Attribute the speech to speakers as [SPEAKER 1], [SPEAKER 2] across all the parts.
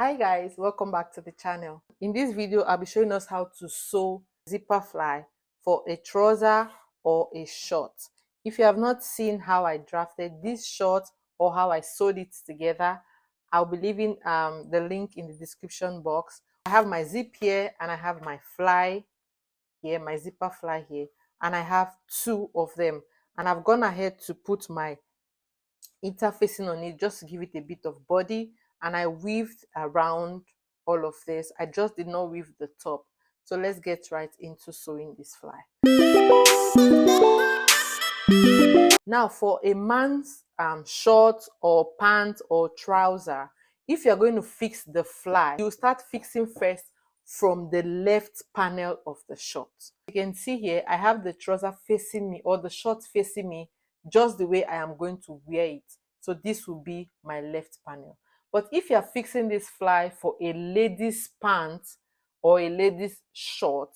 [SPEAKER 1] Hi guys, welcome back to the channel. In this video, I'll be showing us how to sew zipper fly for a trouser or a short. If you have not seen how I drafted this short or how I sewed it together, I'll be leaving the link in the description box. I have my zip here and I have my fly here, my zipper fly here, and I have two of them. And I've gone ahead to put my interfacing on it just to give it a bit of body, and I weaved around all of this. I just did not weave the top. So let's get right into sewing this fly. Now for a man's short or pant or trouser, if you're going to fix the fly, you start fixing first from the left panel of the short. You can see here I have the trouser facing me, or the short facing me, just the way I am going to wear it. So this will be my left panel. But if you're fixing this fly for a lady's pant or a lady's short,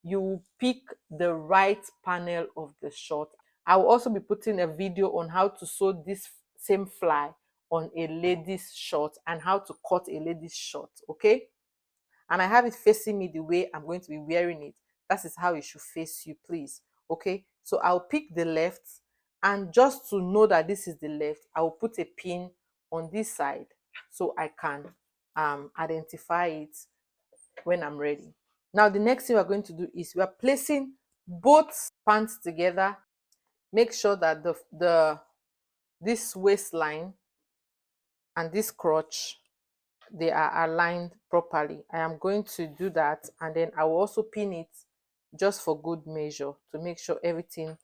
[SPEAKER 1] you will pick the right panel of the short. I will also be putting a video on how to sew this same fly on a lady's short and how to cut a lady's short, okay? And I have it facing me the way I'm going to be wearing it. That is how it should face you, please, okay? So I'll pick the left, and just to know that this is the left, I will put a pin on this side so I can identify it when I'm ready. Now the next thing we're going to do is we're placing both pants together. Make sure that this waistline and this crotch, they are aligned properly. I am going to do that, and then I will also pin it just for good measure to make sure everything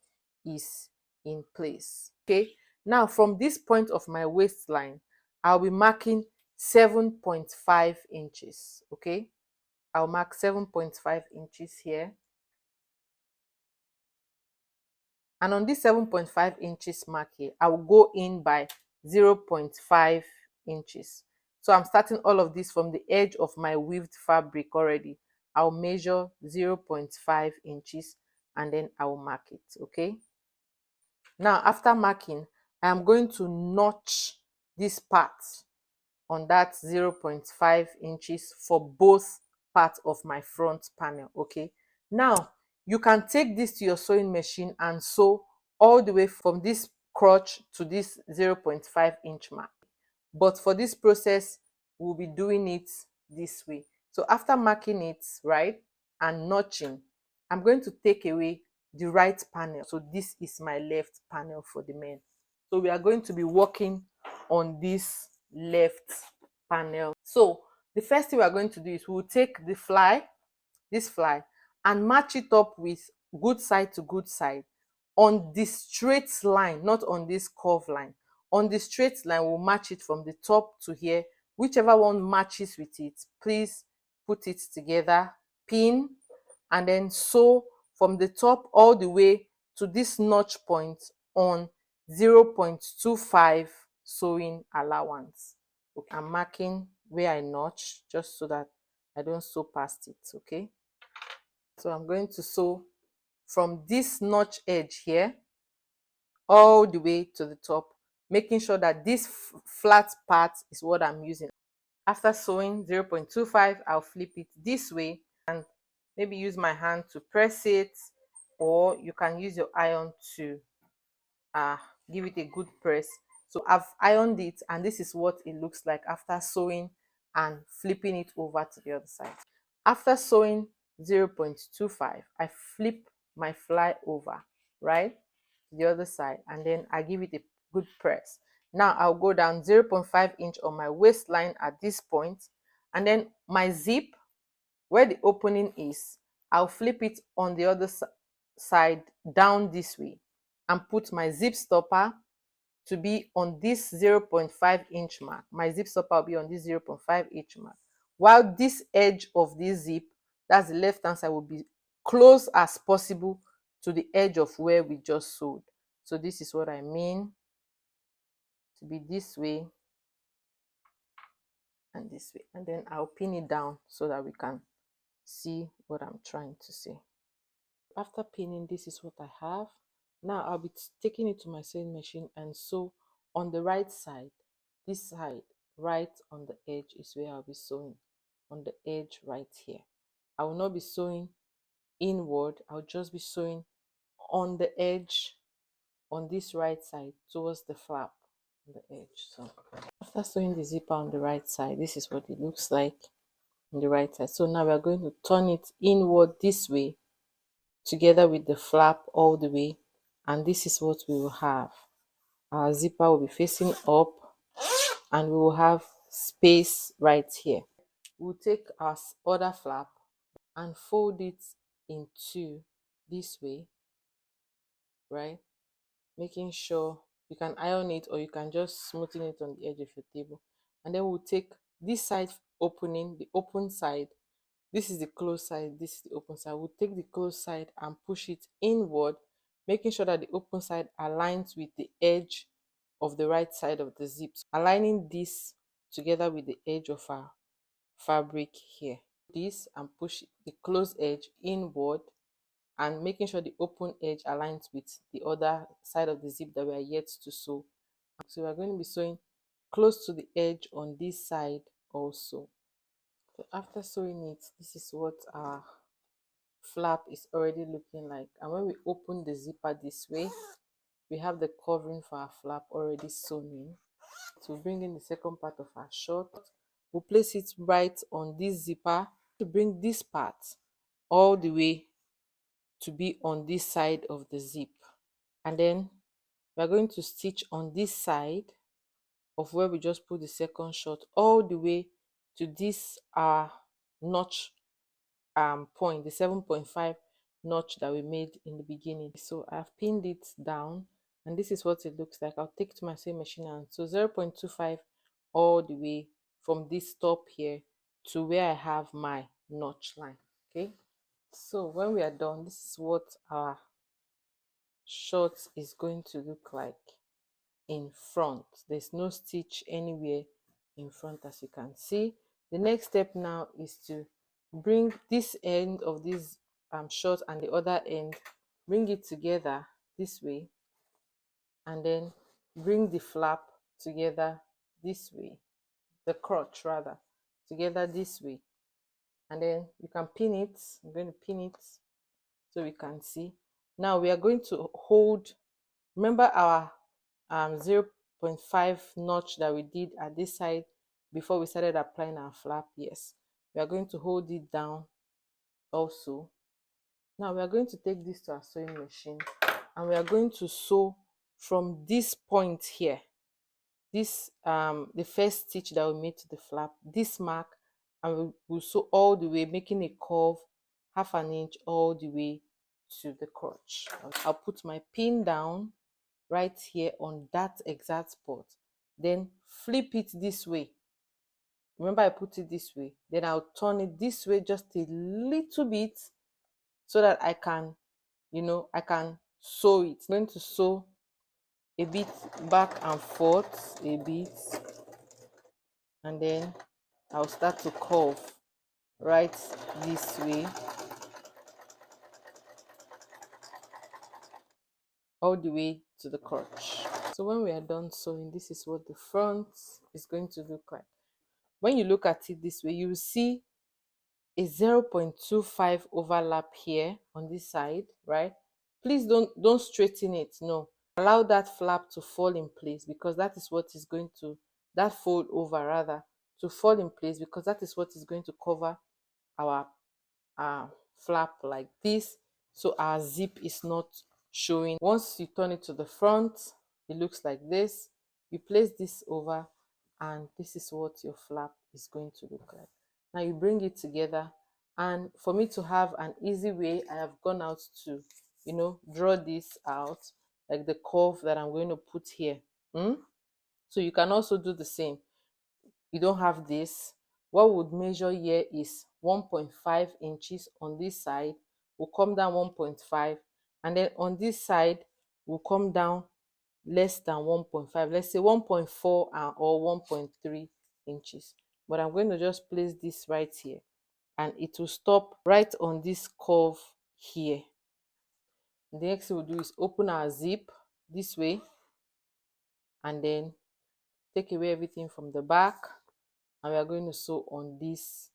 [SPEAKER 1] is in place. Okay, now from this point of my waistline, I'll be marking 7.5 inches. Okay, I'll mark 7.5 inches here. And on this 7.5 inches mark here, I will go in by 0.5 inches. So I'm starting all of this from the edge of my weaved fabric already. I'll measure 0.5 inches and then I will mark it, okay? Now, after marking, I am going to notch this part on that 0.5 inches for both parts of my front panel, okay? Now, you can take this to your sewing machine and sew all the way from this crotch to this 0.5 inch mark. But for this process, we'll be doing it this way. So after marking it, right, and notching, I'm going to take away the right panel. So this is my left panel for the men. So we are going to be working on this left panel. So the first thing we are going to do is we'll take the fly, this fly, and match it up with good side to good side on this straight line, not on this curve line. On the straight line, we'll match it from the top to here. Whichever one matches with it, please put it together, pin, and then sew from the top all the way to this notch point on 0.25 sewing allowance. Okay, I'm marking where I notch just so that I don't sew past it, okay? So I'm going to sew from this notch edge here all the way to the top, making sure that this flat part is what I'm using. After sewing 0.25, I'll flip it this way and maybe use my hand to press it, or you can use your iron to give it a good press. So I've ironed it, and this is what it looks like after sewing and flipping it over to the other side. After sewing 0.25, I flip my fly over, right, to the other side, and then I give it a good press. Now I'll go down 0.5 inch on my waistline at this point, and then my zip, where the opening is, I'll flip it on the other side down this way and put my zip stopper to be on this 0.5 inch mark. My zip stopper will be on this 0.5 inch mark, while this edge of this zip, that's the left hand side, will be close as possible to the edge of where we just sewed. So this is what I mean, to be this way and this way, and then I'll pin it down so that we can see what I'm trying to say. After pinning, this is what I have. Now I'll be taking it to my sewing machine and sew on the right side, this side, right on the edge is where I'll be sewing, on the edge right here. I will not be sewing inward, I'll just be sewing on the edge, on this right side towards the flap on the edge. So after sewing the zipper on the right side, this is what it looks like on the right side. So now we are going to turn it inward this way together with the flap all the way, and this is what we will have. Our zipper will be facing up and we will have space right here. We'll take our other flap and fold it in two this way, right? Making sure you can iron it or you can just smoothen it on the edge of your table. And then we'll take this side opening, the open side. This is the closed side, this is the open side. We'll take the closed side and push it inward, making sure that the open side aligns with the edge of the right side of the zip. Aligning this together with the edge of our fabric here. This and push the closed edge inward and making sure the open edge aligns with the other side of the zip that we are yet to sew. So we are going to be sewing close to the edge on this side also. So after sewing it, this is what our flap is already looking like. And when we open the zipper this way, we have the covering for our flap already sewn in. To bring in the second part of our short, we'll place it right on this zipper to bring this part all the way to be on this side of the zip. And then we're going to stitch on this side of where we just put the second short all the way to this notch point, the 7.5 notch that we made in the beginning. So I've pinned it down and this is what it looks like. I'll take to my sewing machine and so 0.25 all the way from this top here to where I have my notch line. Okay, so when we are done, this is what our short is going to look like in front. There's no stitch anywhere in front, as you can see. The next step now is to bring this end of this short and the other end, bring it together this way, and then bring the flap together this way, the crotch rather, together this way, and then you can pin it. I'm going to pin it so we can see. Now we are going to hold, remember our 0.5 notch that we did at this side before we started applying our flap? Yes, we are going to hold it down also. Now we are going to take this to our sewing machine and we are going to sew from this point here, this the first stitch that we made to the flap, this mark, and we'll sew all the way, making a curve half an inch all the way to the crotch. I'll put my pin down right here on that exact spot, then flip it this way. Remember I put it this way, then I'll turn it this way just a little bit so that I can, I can sew it. I'm going to sew a bit back and forth a bit, and then I'll start to curve right this way all the way to the crotch. So when we are done sewing, this is what the front is going to look like. When you look at it this way, you will see a 0.25 overlap here on this side, right? Please don't straighten it. No, allow that flap to fall in place, because that is what is going to, that fold over rather, to fall in place, because that is what is going to cover our flap like this, so our zip is not showing. Once you turn it to the front, it looks like this. You place this over and this is what your flap is going to look like. Now you bring it together, and for me to have an easy way, I have gone out to draw this out, like the curve that I'm going to put here. So you can also do the same. You don't have this, what would measure here is 1.5 inches on this side, will come down 1.5, and then on this side will come down less than 1.5, let's say 1.4 or 1.3 inches. But I'm going to just place this right here and it will stop right on this curve here. The next thing we'll do is open our zip this way and then take away everything from the back, and we are going to sew on this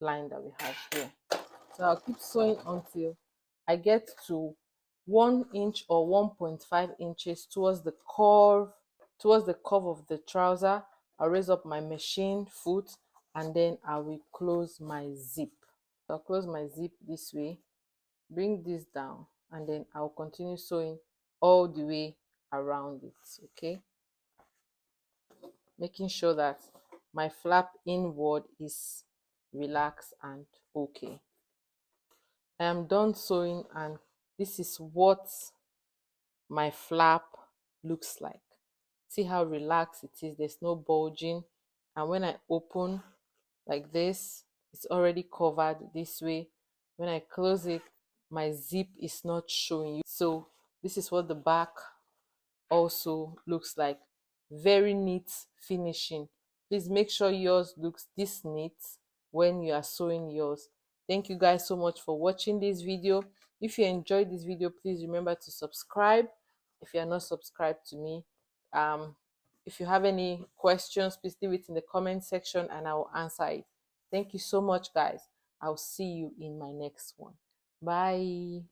[SPEAKER 1] line that we have here. So I'll keep sewing until I get to 1 inch or 1.5 inches towards the curve of the trouser. I'll raise up my machine foot, and then I will close my zip. I'll close my zip this way, bring this down, and then I'll continue sewing all the way around it. Okay, making sure that my flap inward is relaxed and okay. I am done sewing, and this is what my flap looks like. See how relaxed it is, there's no bulging, and when I open like this, it's already covered this way. When I close it, my zip is not showing you. So this is what the back also looks like. Very neat finishing. Please make sure yours looks this neat when you are sewing yours. Thank you guys so much for watching this video. If you enjoyed this video, please remember to subscribe if you are not subscribed to me. If you have any questions, please leave it in the comment section and I will answer it. Thank you so much, guys. I'll see you in my next one. Bye.